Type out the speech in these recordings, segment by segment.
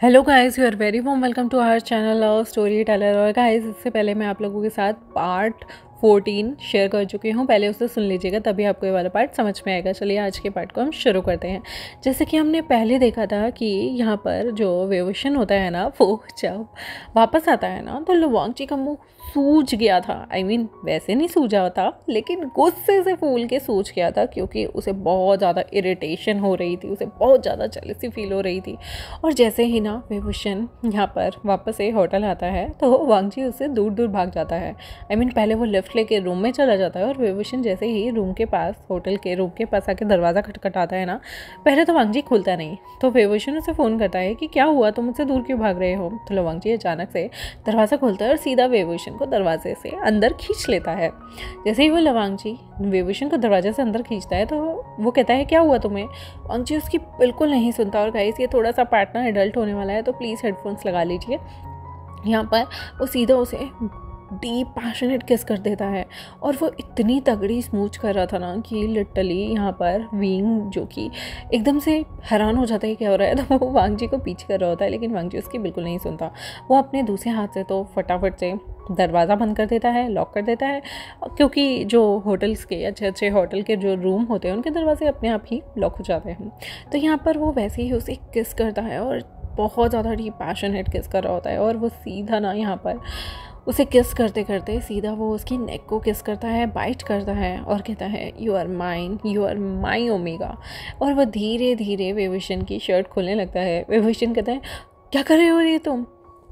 Hello guys, you are very warm welcome to our channel of storyteller. और guys, इससे पहले मैं आप लोगों के साथ पार्ट 14 शेयर कर चुकी हूँ। पहले उसे सुन लीजिएगा, तभी आपको ये वाला पार्ट समझ में आएगा। चलिए आज के पार्ट को हम शुरू करते हैं। जैसे कि हमने पहले देखा था कि यहाँ पर जो वेवोशन होता है ना, वो जब वापस आता है ना तो लुवांगची का मुँह सूज गया था। वैसे नहीं सूजा था, लेकिन गुस्से से फूल के सूज गया था, क्योंकि उसे बहुत ज़्यादा इरिटेशन हो रही थी, उसे बहुत ज़्यादा जेलसी फील हो रही थी। और जैसे ही ना वेवोशन यहाँ पर वापस से होटल आता है तो वांगजी उससे दूर दूर भाग जाता है। पहले वो लिफ्ट लेके रूम में चला जाता है, और वेवोशन जैसे ही रूम के पास, होटल के रूम के पास आके दरवाज़ा खटखटाता है ना, पहले तो वांगजी खुलता नहीं। तो वेवोशन उसे फ़ोन करता है कि क्या हुआ, तुम मुझसे दूर क्यों भाग रहे हो। तो वांगजी अचानक से दरवाज़ा खोलता है और सीधा वेवोशन को दरवाजे से अंदर खींच लेता है। जैसे ही वो लवांगजी वेवोशन को दरवाजे से अंदर खींचता है तो वो कहता है क्या हुआ तुम्हें। वांगजी उसकी बिल्कुल नहीं सुनता। और गाइस, ये थोड़ा सा पार्ट ना एडल्ट होने वाला है, तो प्लीज़ हेडफोन्स लगा लीजिए। यहाँ पर वो सीधा उसे डीप पैशनेट किस कर देता है, और वो इतनी तगड़ी स्मूच कर रहा था ना कि लिटरली यहाँ पर विंग, जो कि एकदम से हैरान हो जाता है क्या हो रहा है, तो वो वांगजी को पीछे कर रहा होता है, लेकिन वांगजी उसकी बिल्कुल नहीं सुनता। वो अपने दूसरे हाथ से तो फटाफट से दरवाज़ा बंद कर देता है, लॉक कर देता है, क्योंकि जो होटल्स के अच्छे अच्छे होटल के जो रूम होते हैं उनके दरवाजे अपने आप ही लॉक हो जाते हैं। तो यहाँ पर वो वैसे ही उसे किस करता है, और बहुत ज़्यादा डीप पैशनेट किस कर रहा होता है। और वो सीधा ना यहाँ पर उसे किस करते करते सीधा वो उसकी नेक को किस करता है, बाइट करता है, और कहता है you are mine, you are my omega. और वह धीरे धीरे वेवोशन की शर्ट खोलने लगता है। वेवोशन कहता है क्या कर रहे हो ये तुम,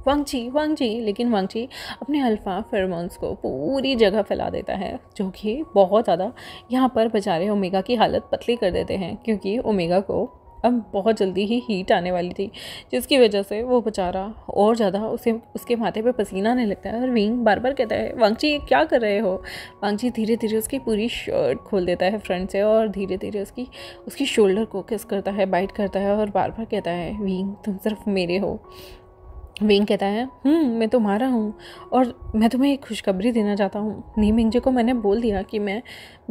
वांगजी। लेकिन वांगजी अपने अल्फा फेरोमोन्स को पूरी जगह फैला देता है, जो कि बहुत ज़्यादा यहाँ पर बेचारे ओमेगा की हालत पतली कर देते हैं, क्योंकि ओमेगा को अब बहुत जल्दी ही हीट आने वाली थी, जिसकी वजह से वो बेचारा और ज़्यादा उसके माथे पे पसीना आने लगता है। और विंग बार बार कहता है वांगजी क्या कर रहे हो। वांगजी धीरे धीरे उसकी पूरी शर्ट खोल देता है फ्रंट से, और धीरे धीरे उसकी शोल्डर को किस करता है, बाइट करता है, और बार बार कहता है विंग तुम सिर्फ मेरे हो। विंग कहता है मैं तुम्हारा हूँ, और मैं तुम्हें एक खुशखबरी देना चाहता हूँ। नीमिंग जी को मैंने बोल दिया कि मैं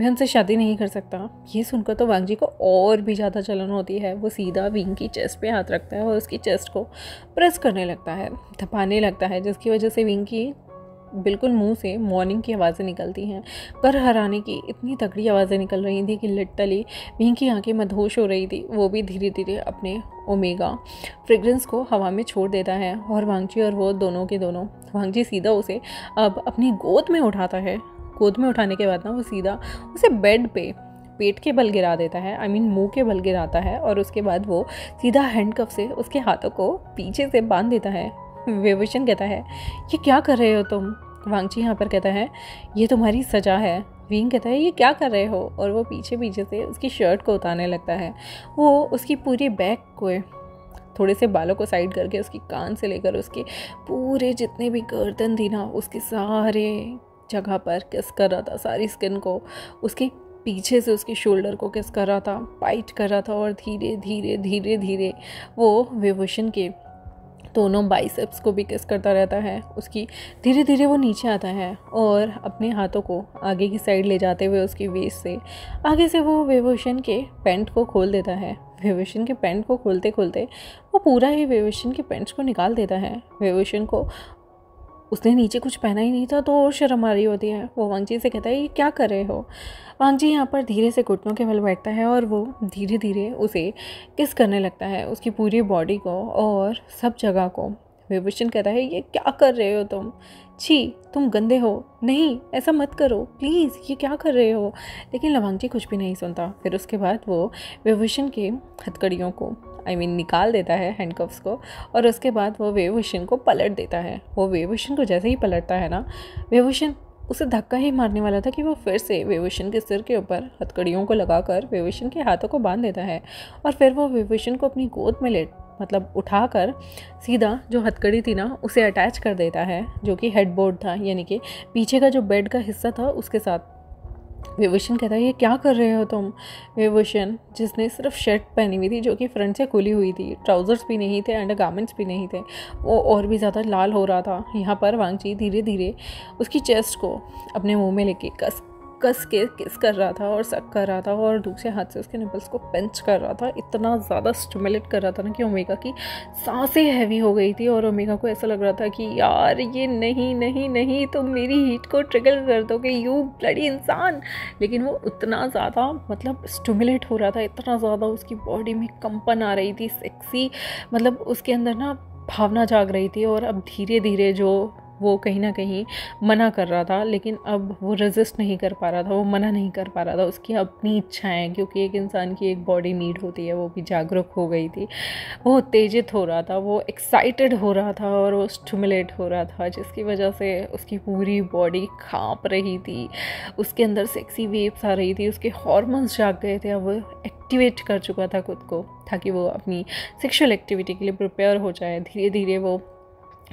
उनसे शादी नहीं कर सकता। ये सुनकर तो वांगजी को और भी ज़्यादा जलन होती है। वो सीधा विंग की चेस्ट पे हाथ रखता है और उसकी चेस्ट को प्रेस करने लगता है, थपाने लगता है, जिसकी वजह से विंग की बिल्कुल मुंह से मॉर्निंग की आवाज़ें निकलती हैं। कर हराने की इतनी तगड़ी आवाज़ें निकल रही थी कि लिटरली विंग की आंखें मदहोश हो रही थी। वो भी धीरे धीरे अपने ओमेगा फ्रेग्रेंस को हवा में छोड़ देता है, और वांगजी और वो दोनों के दोनों, वांगजी सीधा उसे अब अपनी गोद में उठाता है। गोद में उठाने के बाद ना वो सीधा उसे बेड पे पेट के बल गिरा देता है, मुंह के बल गिराता है, और उसके बाद वो सीधा हैंडकफ से उसके हाथों को पीछे से बांध देता है। वेवोशन कहता है ये क्या कर रहे हो तुम। वांगजी यहाँ पर कहता है ये तुम्हारी सज़ा है। विंग कहता है ये क्या कर रहे हो, और वो पीछे पीछे से उसकी शर्ट को उतारने लगता है। वो उसकी पूरी बैक को, थोड़े से बालों को साइड करके उसकी कान से लेकर उसके पूरे जितने भी गर्दन थी ना, उसके सारे जगह पर किस कर रहा था, सारी स्किन को, उसके पीछे से उसके शोल्डर को किस कर रहा था, बाइट कर रहा था, और धीरे धीरे धीरे धीरे वो वेवोशन के दोनों बाइसेप्स को भी किस करता रहता है। उसकी धीरे धीरे वो नीचे आता है, और अपने हाथों को आगे की साइड ले जाते हुए उसकी वेस्ट से आगे से वो वेवोशन के पैंट को खोल देता है। वेवोशन के पैंट को खोलते खोलते वो पूरा ही वेवोशन के पैंट्स को निकाल देता है। वेवोशन को, उसने नीचे कुछ पहना ही नहीं था, तो और शर्म आ रही होती है। वो वांगजी से कहता है ये क्या कर रहे हो। वांगजी यहाँ पर धीरे से घुटनों के बल बैठता है, और वो धीरे धीरे उसे किस करने लगता है, उसकी पूरी बॉडी को और सब जगह को। वेवोशन कहता है ये क्या कर रहे हो तुम, छी तुम गंदे हो, नहीं ऐसा मत करो प्लीज़, ये क्या कर रहे हो। लेकिन लवांगजी कुछ भी नहीं सुनता। फिर उसके बाद वो वेवोशन के हथकड़ियों को निकाल देता है, हैंडकफ्स को, और उसके बाद वो वेवोशन को पलट देता है। वो वेवोशन को जैसे ही पलटता है ना, वेवोशन उसे धक्का ही मारने वाला था कि वो फिर से वेवोशन के सिर के ऊपर हथकड़ियों को लगाकर वेवोशन के हाथों को बांध देता है, और फिर वो वेवोशन को अपनी गोद में उठाकर सीधा जो हथकड़ी थी ना उसे अटैच कर देता है, जो कि हेडबोर्ड था, यानी कि पीछे का जो बेड का हिस्सा था उसके साथ। वेवोशन कहता है ये क्या कर रहे हो तुम। वेवोशन, जिसने सिर्फ शर्ट पहनी हुई थी जो कि फ्रंट से खुली हुई थी, ट्राउजर्स भी नहीं थे, अंडर गारमेंट्स भी नहीं थे, वो और भी ज़्यादा लाल हो रहा था। यहाँ पर वांगजी धीरे धीरे उसकी चेस्ट को अपने मुंह में लेके कस के किस कर रहा था और सक कर रहा था और दूसरे हाथ से उसके निपल्स को पिंच कर रहा था। इतना ज़्यादा स्टिमुलेट कर रहा था ना कि ओमेगा की सांसें हैवी हो गई थी और ओमेगा को ऐसा लग रहा था कि यार ये नहीं नहीं नहीं, तुम मेरी हीट को ट्रिगर कर दोगे, यू ब्लडी इंसान। लेकिन वो उतना ज़्यादा मतलब स्टिमुलेट हो रहा था, इतना ज़्यादा उसकी बॉडी में कंपन आ रही थी, सेक्सी मतलब उसके अंदर ना भावना जाग रही थी। और अब धीरे धीरे जो वो कहीं ना कहीं मना कर रहा था, लेकिन अब वो रेजिस्ट नहीं कर पा रहा था, वो मना नहीं कर पा रहा था। उसकी अपनी इच्छाएं, क्योंकि एक इंसान की एक बॉडी नीड होती है, वो भी जागरूक हो गई थी। वो उत्तेजित हो रहा था, वो एक्साइटेड हो रहा था और वो स्टिमुलेट हो रहा था, जिसकी वजह से उसकी पूरी बॉडी काँप रही थी, उसके अंदर सेक्सी वेव्स आ रही थी, उसके हॉर्मोन्स जाग गए थे। अब वो एक्टिवेट कर चुका था खुद को, ताकि वो अपनी सेक्सुअल एक्टिविटी के लिए प्रिपेयर हो जाए। धीरे धीरे वो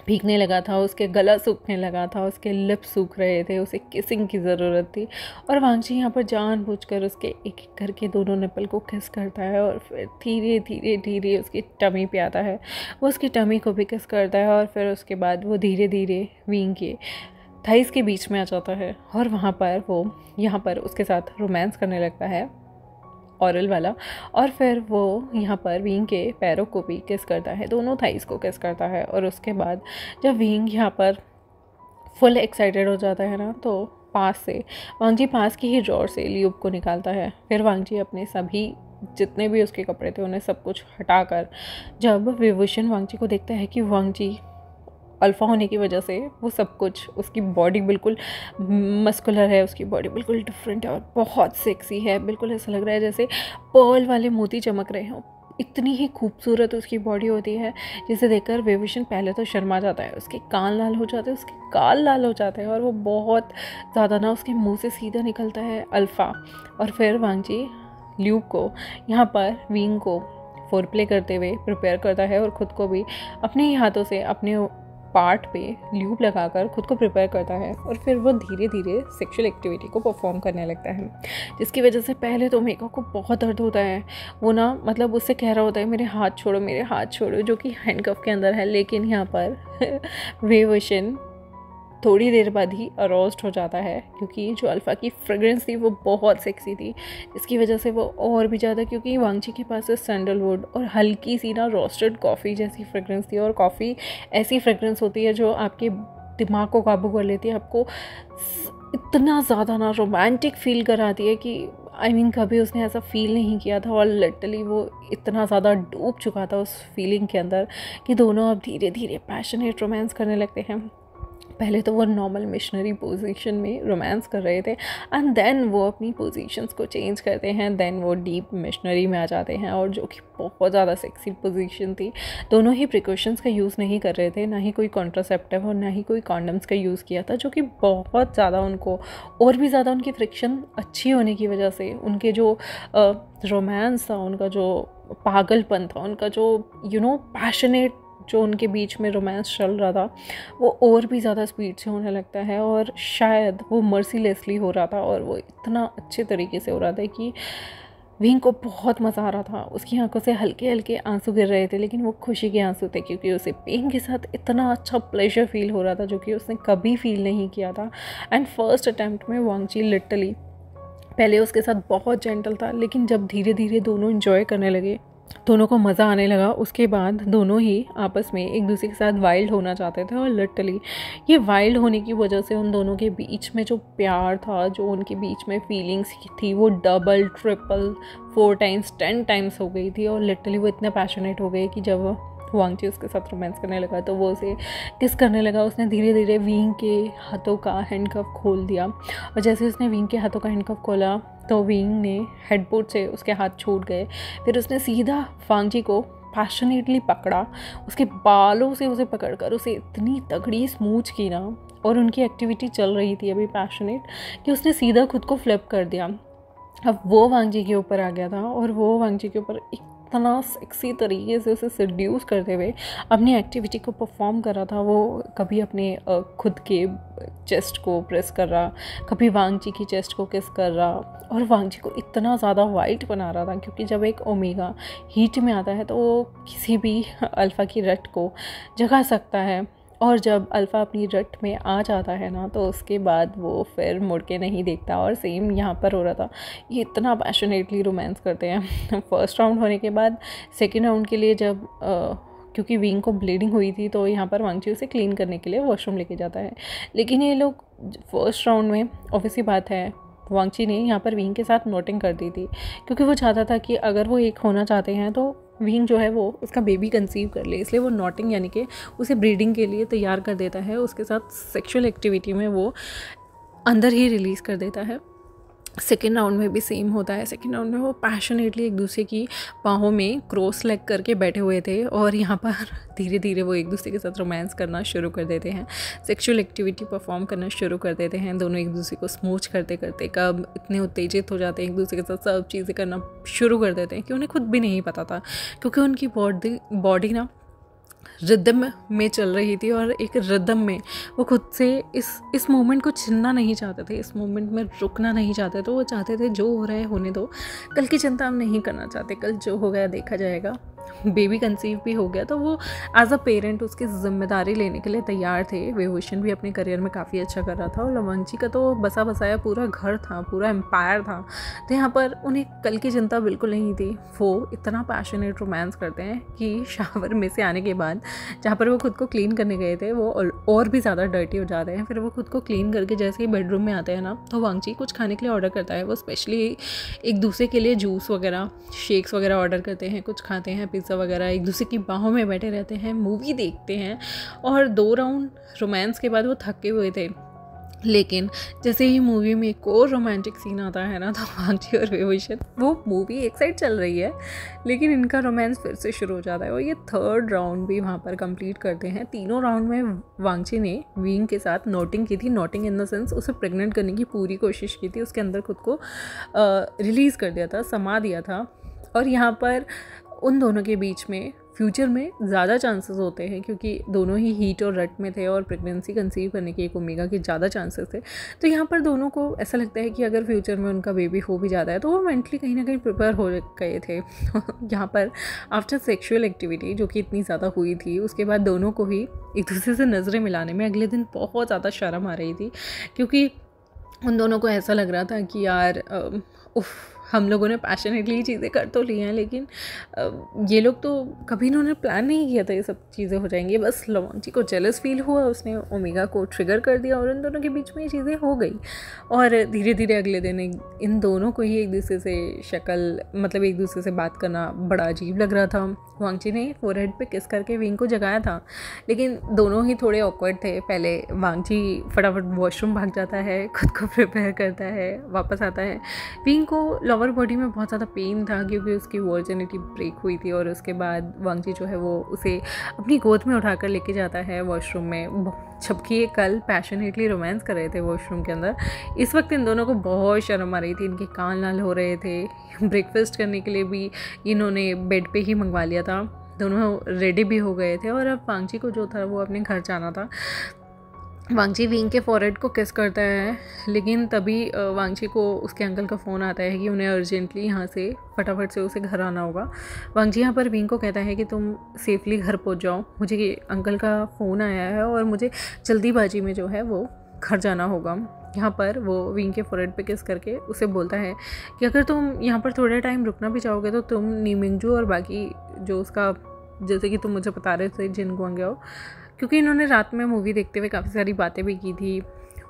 भीगने लगा था, उसके गला सूखने लगा था, उसके लिप्स सूख रहे थे, उसे किसिंग की ज़रूरत थी। और वांगची यहाँ पर जानबूझकर उसके एक एक करके दोनों निपल को किस करता है और फिर धीरे धीरे धीरे उसकी टमी पे आता है, वो उसकी टमी को भी किस करता है। और फिर उसके बाद वो धीरे धीरे विंग के थाइस के बीच में आ जाता है और वहाँ पर वो यहाँ पर उसके साथ रोमांस करने लगता है, ऑरल वाला। और फिर वो यहाँ पर विंग के पैरों को भी किस करता है, दोनों थाइस को किस करता है। और उसके बाद जब विंग यहाँ पर फुल एक्साइटेड हो जाता है ना, तो पास से वांगजी पास की ही ड्रॉर से ल्यूब को निकालता है। फिर वांगजी अपने सभी जितने भी उसके कपड़े थे उन्हें सब कुछ हटाकर, जब विभूषण वांगजी को देखता है कि वांगजी अल्फ़ा होने की वजह से वो सब कुछ, उसकी बॉडी बिल्कुल मस्कुलर है, उसकी बॉडी बिल्कुल डिफरेंट है और बहुत सेक्सी है। बिल्कुल ऐसा लग रहा है जैसे पर्ल वाले मोती चमक रहे हों, इतनी ही खूबसूरत उसकी बॉडी होती है, जिसे देखकर विभूषण पहले तो शर्मा जाता है, उसके कान लाल हो जाते हैं, उसके गाल लाल हो जाते हैं और वो बहुत ज़्यादा ना उसके मुंह से सीधा निकलता है अल्फ़ा। और फिर वांगजी ल्यूब को यहाँ पर विंग को फोर प्ले करते हुए प्रिपेयर करता है और ख़ुद को भी अपने ही हाथों से अपने पार्ट पे ल्यूब लगाकर खुद को प्रिपेयर करता है। और फिर वो धीरे धीरे सेक्सुअल एक्टिविटी को परफॉर्म करने लगता है, जिसकी वजह से पहले तो ओमेगा को बहुत दर्द होता है। वो ना मतलब उससे कह रहा होता है मेरे हाथ छोड़ो, मेरे हाथ छोड़ो, जो कि हैंडकफ के अंदर है। लेकिन यहाँ पर विभूषण थोड़ी देर बाद ही अरोस्ड हो जाता है, क्योंकि जो अल्फ़ा की फ्रेग्रेंस थी वो बहुत सेक्सी थी, इसकी वजह से वो और भी ज़्यादा, क्योंकि वांगची के पास सैंडलवुड और हल्की सी ना रोस्टेड कॉफ़ी जैसी फ्रेग्रेंस थी। और कॉफ़ी ऐसी फ्रेग्रेंस होती है जो आपके दिमाग को काबू कर लेती है, आपको इतना ज़्यादा ना रोमांटिक फील कराती है कि कभी उसने ऐसा फील नहीं किया था। और लिटरली वो इतना ज़्यादा डूब चुका था उस फीलिंग के अंदर कि दोनों अब धीरे धीरे पैशनेट रोमांस करने लगते हैं। पहले तो वो नॉर्मल मिशनरी पोजीशन में रोमांस कर रहे थे, एंड देन वो अपनी पोजीशंस को चेंज करते हैं, देन वो डीप मिशनरी में आ जाते हैं, और जो कि बहुत ज़्यादा सेक्सी पोजीशन थी। दोनों ही प्रिकॉशंस का यूज़ नहीं कर रहे थे, ना ही कोई कॉन्ट्रासेप्टिव और ना ही कोई कॉन्डम्स का यूज़ किया था, जो कि बहुत ज़्यादा उनको और भी ज़्यादा उनकी फ्रिक्शन अच्छी होने की वजह से, उनके जो रोमांस था, उनका जो पागलपन था, उनका जो पैशनेट जो उनके बीच में रोमांस चल रहा था, वो और भी ज़्यादा स्पीड से होने लगता है। और शायद वो मर्सीलेसली हो रहा था, और वो इतना अच्छे तरीके से हो रहा था कि विंग को बहुत मज़ा आ रहा था। उसकी आंखों से हल्के हल्के आंसू गिर रहे थे, लेकिन वो खुशी के आंसू थे, क्योंकि उसे पेन के साथ इतना अच्छा प्लेजर फील हो रहा था, जो कि उसने कभी फील नहीं किया था। एंड फर्स्ट अटैम्प्ट में वांगची लिटरली पहले उसके साथ बहुत जेंटल था, लेकिन जब धीरे धीरे दोनों इन्जॉय करने लगे, दोनों को मज़ा आने लगा, उसके बाद दोनों ही आपस में एक दूसरे के साथ वाइल्ड होना चाहते थे। और लिटरली ये वाइल्ड होने की वजह से उन दोनों के बीच में जो प्यार था, जो उनके बीच में फीलिंग्स थी, वो डबल, ट्रिपल, 4 टाइम्स, 10 टाइम्स हो गई थी। और लिटरली वो इतने पैशनेट हो गए कि जब वांगची उसके साथ रोमांस करने लगा तो वो उसे किस करने लगा। उसने धीरे धीरे विंग के हाथों का हैंडकफ खोल दिया, और जैसे उसने विंग के हाथों का हैंडकफ खोला तो विंग ने हेडबोर्ड से उसके हाथ छूट गए। फिर उसने सीधा वांगची को पैशनेटली पकड़ा, उसके बालों से उसे पकड़कर उसे इतनी तगड़ी स्मूच की ना, और उनकी एक्टिविटी चल रही थी अभी पैशनेट, कि उसने सीधा खुद को फ्लिप कर दिया। अब वो वांगची के ऊपर आ गया था, और वो वांगची के ऊपर इतना सेक्सी तरीके से उसे सेड्यूस करते हुए अपनी एक्टिविटी को परफॉर्म कर रहा था। वो कभी अपने खुद के चेस्ट को प्रेस कर रहा, कभी वांगची की चेस्ट को किस कर रहा, और वांगची को इतना ज़्यादा वाइट बना रहा था, क्योंकि जब एक ओमेगा हीट में आता है तो वो किसी भी अल्फ़ा की रट को जगा सकता है। और जब अल्फ़ा अपनी रट में आ जाता है ना, तो उसके बाद वो फिर मुड़ के नहीं देखता। और सेम यहाँ पर हो रहा था, ये इतना पैशनेटली रोमांस करते हैं। फर्स्ट राउंड होने के बाद सेकेंड राउंड के लिए जब क्योंकि विंग को ब्लीडिंग हुई थी, तो यहाँ पर वांगची उसे क्लीन करने के लिए वॉशरूम लेके जाता है। लेकिन ये लोग फर्स्ट राउंड में, ऑब्वियसली बात है, वांगची ने यहाँ पर विंग के साथ नोटिंग कर दी थी, क्योंकि वो चाहता था कि अगर वो एक होना चाहते हैं तो विंग जो है वो उसका बेबी कंसीव कर ले। इसलिए वो नोटिंग यानी कि उसे ब्रीडिंग के लिए तैयार कर देता है, उसके साथ सेक्सुअल एक्टिविटी में वो अंदर ही रिलीज़ कर देता है। सेकेंड राउंड में भी सेम होता है। सेकेंड राउंड में वो पैशनेटली एक दूसरे की बाहों में क्रॉस लेग करके बैठे हुए थे, और यहाँ पर धीरे धीरे वो एक दूसरे के साथ रोमांस करना शुरू कर देते हैं, सेक्सुअल एक्टिविटी परफॉर्म करना शुरू कर देते हैं। दोनों एक दूसरे को स्मूच करते करते कब इतने उत्तेजित हो जाते हैं, एक दूसरे के साथ सब चीज़ें करना शुरू कर देते हैं कि उन्हें खुद भी नहीं पता था, क्योंकि उनकी बॉडी ना रिदम में चल रही थी, और एक रिदम में वो खुद से इस मोमेंट को छीनना नहीं चाहते थे, इस मोमेंट में रुकना नहीं चाहते। तो वो चाहते थे जो हो रहा है होने दो, कल की चिंता हम नहीं करना चाहते, कल जो हो गया देखा जाएगा। बेबी कंसीव भी हो गया तो वो एज अ पेरेंट उसकी जिम्मेदारी लेने के लिए तैयार थे। विभूषण भी अपने करियर में काफ़ी अच्छा कर रहा था, और लवंगची का तो बसा बसाया पूरा घर था, पूरा एम्पायर था। तो यहाँ पर उन्हें कल की चिंता बिल्कुल नहीं थी। वो इतना पैशनेट रोमांस करते हैं कि शावर में से आने के बाद, जहाँ पर वो खुद को क्लीन करने गए थे, वो और भी ज़्यादा डर्टी हो जाते हैं। फिर वो खुद को क्लीन करके जैसे ही बेडरूम में आते हैं ना, तो वांगची कुछ खाने के लिए ऑर्डर करता है। वो स्पेशली एक दूसरे के लिए जूस वगैरह, शेक्स वगैरह ऑर्डर करते हैं, कुछ खाते हैं, पिज़्ज़ा वगैरह, एक दूसरे की बाहों में बैठे रहते हैं, मूवी देखते हैं। और 2 राउंड रोमांस के बाद वो थके हुए थे, लेकिन जैसे ही मूवी में एक और रोमांटिक सीन आता है ना, तो वांगची और विभूषण, वो मूवी एक साइड चल रही है लेकिन इनका रोमांस फिर से शुरू हो जाता है, और ये 3rd राउंड भी वहाँ पर कंप्लीट करते हैं। तीनों राउंड में वांगची ने विंग के साथ नोटिंग की थी, नोटिंग इन द सेंस उसे प्रेग्नेंट करने की पूरी कोशिश की थी, उसके अंदर खुद को रिलीज़ कर दिया था, समा दिया था। और यहाँ पर उन दोनों के बीच में फ्यूचर में ज़्यादा चांसेस होते हैं, क्योंकि दोनों ही हीट और रट में थे, और प्रेगनेंसी कंसीव करने के एक ओमेगा के ज़्यादा चांसेस थे। तो यहाँ पर दोनों को ऐसा लगता है कि अगर फ्यूचर में उनका बेबी हो भी जाता है तो वो मेंटली कहीं ना कहीं प्रिपेयर हो गए थे। यहाँ पर आफ्टर सेक्सुअल एक्टिविटी जो कि इतनी ज़्यादा हुई थी, उसके बाद दोनों को ही एक दूसरे से नज़रें मिलाने में अगले दिन बहुत ज़्यादा शर्म आ रही थी, क्योंकि उन दोनों को ऐसा लग रहा था कि यार हम लोगों ने पैशनेटली चीज़ें कर तो ली हैं, लेकिन ये लोग तो कभी इन्होंने प्लान नहीं किया था ये सब चीज़ें हो जाएंगी। बस लवंगची को जेलस फील हुआ, उसने ओमेगा को ट्रिगर कर दिया, और इन दोनों के बीच में ये चीज़ें हो गई। और धीरे धीरे अगले दिन इन दोनों को ही एक दूसरे से मतलब एक दूसरे से बात करना बड़ा अजीब लग रहा था। वांगची ने फोरहेड पे किस करके विंग को जगाया था, लेकिन दोनों ही थोड़े ऑकवर्ड थे। पहले वांगची फटाफट वॉशरूम भाग जाता है, खुद को प्रिपेयर करता है, वापस आता है। विंग को लोअर बॉडी में बहुत ज़्यादा पेन था, क्योंकि उसकी वर्जिनिटी ब्रेक हुई थी, और उसके बाद वांगची जो है वो उसे अपनी गोद में उठाकर लेके जाता है वॉशरूम में, जबकि ये कल पैशनेटली रोमांस कर रहे थे वॉशरूम के अंदर। इस वक्त इन दोनों को बहुत शर्म आ रही थी, इनके कान लाल हो रहे थे। ब्रेकफास्ट करने के लिए भी इन्होंने बेड पे ही मंगवा लिया था, दोनों रेडी भी हो गए थे, और अब वांगची को जो था वो अपने घर जाना था। वांगची विंग के फॉरहेड को किस करता है, लेकिन तभी वांगची को उसके अंकल का फ़ोन आता है कि उन्हें अर्जेंटली यहाँ से फटाफट से उसे घर आना होगा। वांगची यहाँ पर विंग को कहता है कि तुम सेफली घर पहुँच जाओ, मुझे अंकल का फ़ोन आया है और मुझे जल्दीबाजी में जो है वो घर जाना होगा। यहाँ पर वो विंग के फॉरहेड पे किस करके उसे बोलता है कि अगर तुम यहाँ पर थोड़ा टाइम रुकना भी चाहोगे तो तुम नीमिंगजू और बाकी जो उसका, जैसे कि तुम मुझे बता रहे थे, जिन गुआंग्याओ, क्योंकि इन्होंने रात में मूवी देखते हुए काफ़ी सारी बातें भी की थी।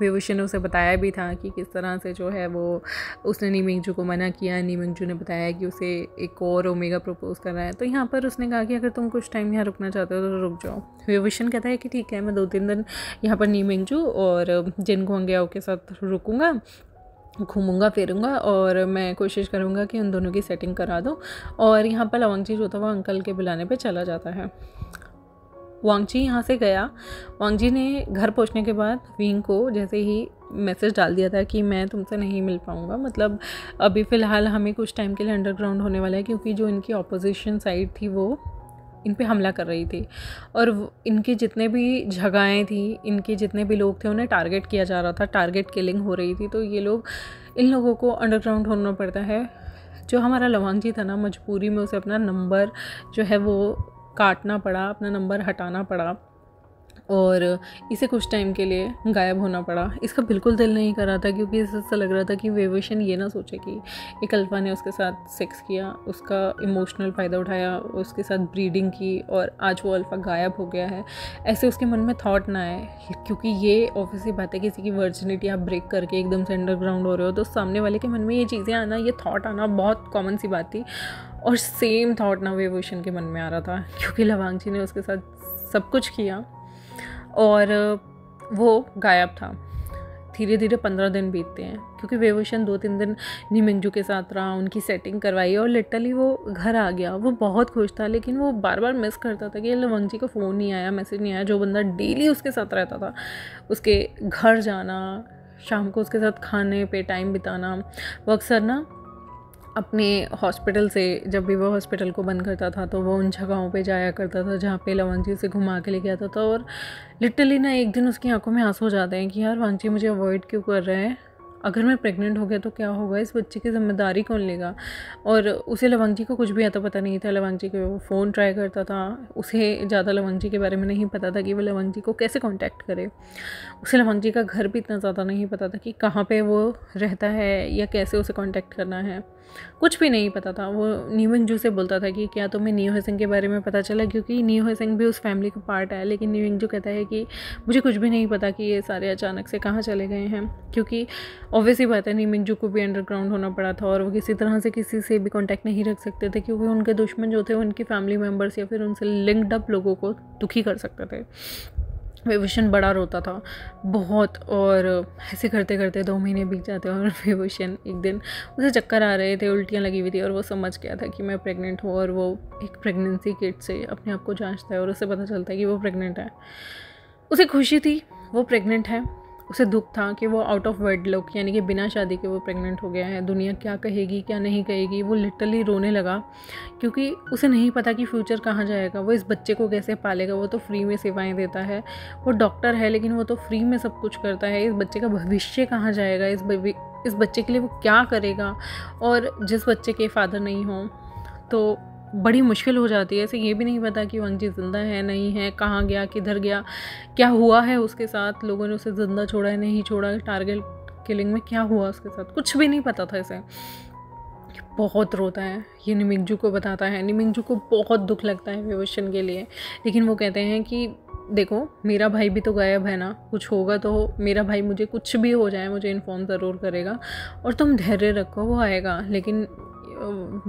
विभूषण ने उसे बताया भी था कि किस तरह से जो है वो उसने नीमिंगजू को मना किया, नीमिंगजू ने बताया कि उसे एक और ओमेगा प्रपोज कर रहा है। तो यहाँ पर उसने कहा कि अगर तुम कुछ टाइम यहाँ रुकना चाहते हो तो रुक जाओ। विभूषण कहता है कि ठीक है, मैं 2-3 दिन यहाँ पर नीमिंगजू और जिन गुआंग्याओ के साथ रुकूँगा, घूमूंगा फिरूंगा, और मैं कोशिश करूंगा कि उन दोनों की सेटिंग करा दूं। और यहाँ पर वांगची जो था वो अंकल के बुलाने पे चला जाता है। वांगची यहाँ से गया। वांगची ने घर पहुँचने के बाद विंग को जैसे ही मैसेज डाल दिया था कि मैं तुमसे नहीं मिल पाऊँगा, मतलब अभी फ़िलहाल हमें कुछ टाइम के लिए अंडरग्राउंड होने वाला है, क्योंकि जो इनकी ऑपोजिशन साइड थी वो इन पे हमला कर रही थी, और इनके जितने भी जगहें थी, इनके जितने भी लोग थे, उन्हें टारगेट किया जा रहा था, टारगेट किलिंग हो रही थी। तो इन लोगों को अंडरग्राउंड होना पड़ता है। जो हमारा लवांगजी था ना, मजबूरी में उसे अपना नंबर जो है वो काटना पड़ा, अपना नंबर हटाना पड़ा, और इसे कुछ टाइम के लिए गायब होना पड़ा। इसका बिल्कुल दिल नहीं कर रहा था, क्योंकि इसे ऐसा लग रहा था कि वेवोशन ये ना सोचे कि एक अल्फ़ा ने उसके साथ सेक्स किया, उसका इमोशनल फ़ायदा उठाया, उसके साथ ब्रीडिंग की और आज वो अल्फ़ा गायब हो गया है, ऐसे उसके मन में थॉट ना आए। क्योंकि ये ऑब्वियसली बात है, किसी की वर्जिनिटी आप ब्रेक करके एकदम से अंडरग्राउंड हो रहे हो तो सामने वाले के मन में ये चीज़ें आना, ये थॉट आना बहुत कॉमन सी बात थी। और सेम थॉट ना वेवोशन के मन में आ रहा था, क्योंकि लवांगची ने उसके साथ सब कुछ किया और वो गायब था। धीरे धीरे 15 दिन बीतते हैं, क्योंकि वेवोशन 2-3 दिन नीमिंगजू के साथ रहा, उनकी सेटिंग करवाई और लिटरली वो घर आ गया। वो बहुत खुश था, लेकिन वो बार बार मिस करता था कि लवांगची का फ़ोन नहीं आया, मैसेज नहीं आया। जो बंदा डेली उसके साथ रहता था, उसके घर जाना, शाम को उसके साथ खाने पे टाइम बिताना, वो अक्सर ना अपने हॉस्पिटल से, जब भी वो हॉस्पिटल को बंद करता था तो वो उन जगहों पे जाया करता था जहाँ पे लवांगची उसे घुमा के लेके आता था। और लिटरली ना एक दिन उसकी आंखों में आंसू हो जाते हैं कि यार वांगची मुझे अवॉइड क्यों कर रहे हैं, अगर मैं प्रेग्नेंट हो गया तो क्या होगा, इस बच्चे की जिम्मेदारी कौन लेगा। और उसे लवांगची को कुछ भी आता पता नहीं था। लवांगची को वो फ़ोन ट्राई करता था, उसे ज़्यादा लवांगची के बारे में नहीं पता था कि वो लवांगची को कैसे कांटेक्ट करे। उसे लवांगची का घर भी इतना ज़्यादा नहीं पता था कि कहाँ पे वो रहता है या कैसे उसे कांटेक्ट करना है, कुछ भी नहीं पता था। वो नीमिंगजू से बोलता था कि क्या तुम्हें नियो हेसिंग के बारे में पता चला, क्योंकि नियो हेसिंग भी उस फैमिली का पार्ट है। लेकिन नीमिंगजू कहता है कि मुझे कुछ भी नहीं पता कि ये सारे अचानक से कहाँ चले गए हैं, क्योंकि ऑब्वियसली बात है नीमिंगजू को भी अंडरग्राउंड होना पड़ा था और वो किसी तरह से किसी से भी कांटेक्ट नहीं रख सकते थे, क्योंकि उनके दुश्मन जो थे उनके फैमिली मेम्बर्स या फिर उनसे लिंक्ड अप लोगों को दुखी कर सकते थे। वेवोशन बड़ा रोता था बहुत, और ऐसे करते करते 2 महीने बीत जाते और वेवोशन एक दिन, उसे चक्कर आ रहे थे, उल्टियाँ लगी हुई थी और वो समझ गया था कि मैं प्रेग्नेंट हूँ। और वो एक प्रेगनेंसी किट से अपने आप को जांचता है और उसे पता चलता है कि वो प्रेग्नेंट है। उसे खुशी थी वो प्रेग्नेंट है, उसे दुख था कि वो आउट ऑफ वेडलॉक यानी कि बिना शादी के वो प्रेग्नेंट हो गया है। दुनिया क्या कहेगी क्या नहीं कहेगी। वो लिटरली रोने लगा, क्योंकि उसे नहीं पता कि फ्यूचर कहाँ जाएगा, वो इस बच्चे को कैसे पालेगा। वो तो फ्री में सेवाएं देता है, वो डॉक्टर है, लेकिन वो तो फ्री में सब कुछ करता है। इस बच्चे का भविष्य कहाँ जाएगा, इस बच्चे के लिए वो क्या करेगा। और जिस बच्चे के फादर नहीं हों तो बड़ी मुश्किल हो जाती है। ऐसे ये भी नहीं पता कि वांगची ज़िंदा है नहीं है, कहाँ गया, किधर गया, क्या हुआ है उसके साथ, लोगों ने उसे ज़िंदा छोड़ा है नहीं छोड़ा, टारगेट किलिंग में क्या हुआ उसके साथ, कुछ भी नहीं पता था इसे। बहुत रोता है, ये नीमिंगजू को बताता है। नीमिंगजू को बहुत दुख लगता है वेवोशन के लिए, लेकिन वो कहते हैं कि देखो मेरा भाई भी तो गायब है ना, कुछ होगा तो मेरा भाई, मुझे कुछ भी हो जाए मुझे इन्फॉर्म ज़रूर करेगा और तुम धैर्य रखो, वो आएगा। लेकिन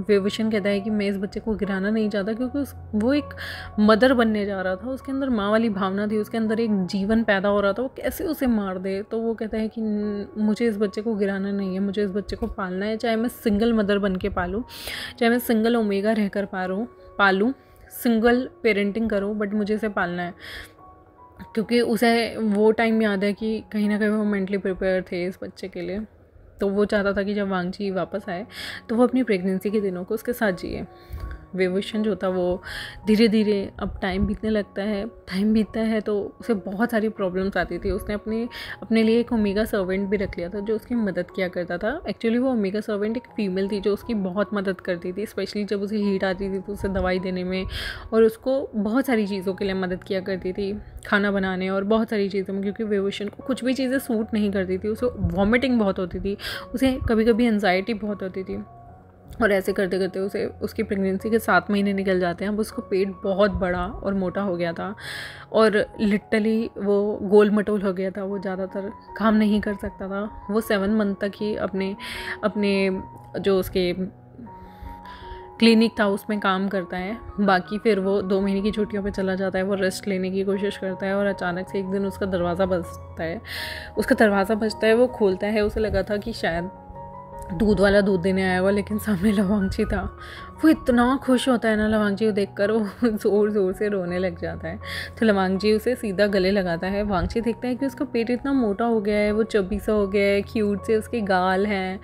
वेवोशन कहता है कि मैं इस बच्चे को गिराना नहीं चाहता, क्योंकि वो एक मदर बनने जा रहा था, उसके अंदर माँ वाली भावना थी, उसके अंदर एक जीवन पैदा हो रहा था, वो कैसे उसे मार दे। तो वो कहता है कि मुझे इस बच्चे को गिराना नहीं है, मुझे इस बच्चे को पालना है, चाहे मैं सिंगल मदर बन के पालूँ, चाहे मैं सिंगल ओमेगा रहकर पालूँ, सिंगल पेरेंटिंग करूँ, बट मुझे इसे पालना है। क्योंकि उसे वो टाइम याद है कि कहीं ना कहीं वो मेंटली प्रिपेयर थे इस बच्चे के लिए। तो वो चाहता था कि जब वांगची वापस आए तो वो अपनी प्रेगनेंसी के दिनों को उसके साथ जिए। वेवोशन जो था वो धीरे धीरे अब टाइम बीतने लगता है, टाइम बीतता है तो उसे बहुत सारी प्रॉब्लम्स आती थी। उसने अपने लिए एक ओमेगा सर्वेंट भी रख लिया था जो उसकी मदद किया करता था। एक्चुअली वो ओमेगा सर्वेंट एक फ़ीमेल थी जो उसकी बहुत मदद करती थी, स्पेशली जब उसे हीट आती थी तो उसे दवाई देने में, और उसको बहुत सारी चीज़ों के लिए मदद किया करती थी, खाना बनाने और बहुत सारी चीज़ों में। क्योंकि वेवोशन को कुछ भी चीज़ें सूट नहीं करती थी, उसे वॉमिटिंग बहुत होती थी, उसे कभी कभी एनजाइटी बहुत होती थी, और ऐसे करते करते उसे उसकी प्रेगनेंसी के 7 महीने निकल जाते हैं। अब उसको पेट बहुत बड़ा और मोटा हो गया था और लिटरली वो गोल मटोल हो गया था, वो ज़्यादातर काम नहीं कर सकता था। वो 7 मंथ तक ही अपने जो उसके क्लिनिक था उसमें काम करता है, बाकी फिर वो 2 महीने की छुट्टियों पे चला जाता है, वो रेस्ट लेने की कोशिश करता है। और अचानक से एक दिन उसका दरवाज़ा बजता है, वो खोलता है, उसे लगा था कि शायद दूध वाला दूध देने आया हुआ, लेकिन सामने लवांगची था। वो इतना खुश होता है ना लवांगची को देखकर, वो ज़ोर ज़ोर से रोने लग जाता है। तो लवांगची उसे सीधा गले लगाता है। वांगची देखता है कि उसका पेट इतना मोटा हो गया है, वो चबी सा हो गया है, क्यूट से उसके गाल हैं।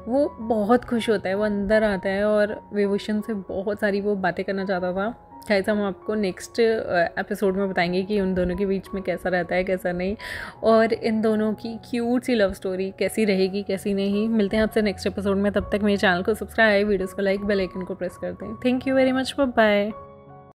वो बहुत खुश होता है, वो अंदर आता है और वेवोशन से बहुत सारी वो बातें करना चाहता था। गाइस हम आपको नेक्स्ट एपिसोड में बताएंगे कि उन दोनों के बीच में कैसा रहता है कैसा नहीं, और इन दोनों की क्यूट सी लव स्टोरी कैसी रहेगी कैसी नहीं। मिलते हैं आपसे नेक्स्ट एपिसोड में, तब तक मेरे चैनल को सब्सक्राइब, वीडियोस को लाइक, बेल आइकन को प्रेस कर दें। Thank you very much, bye bye.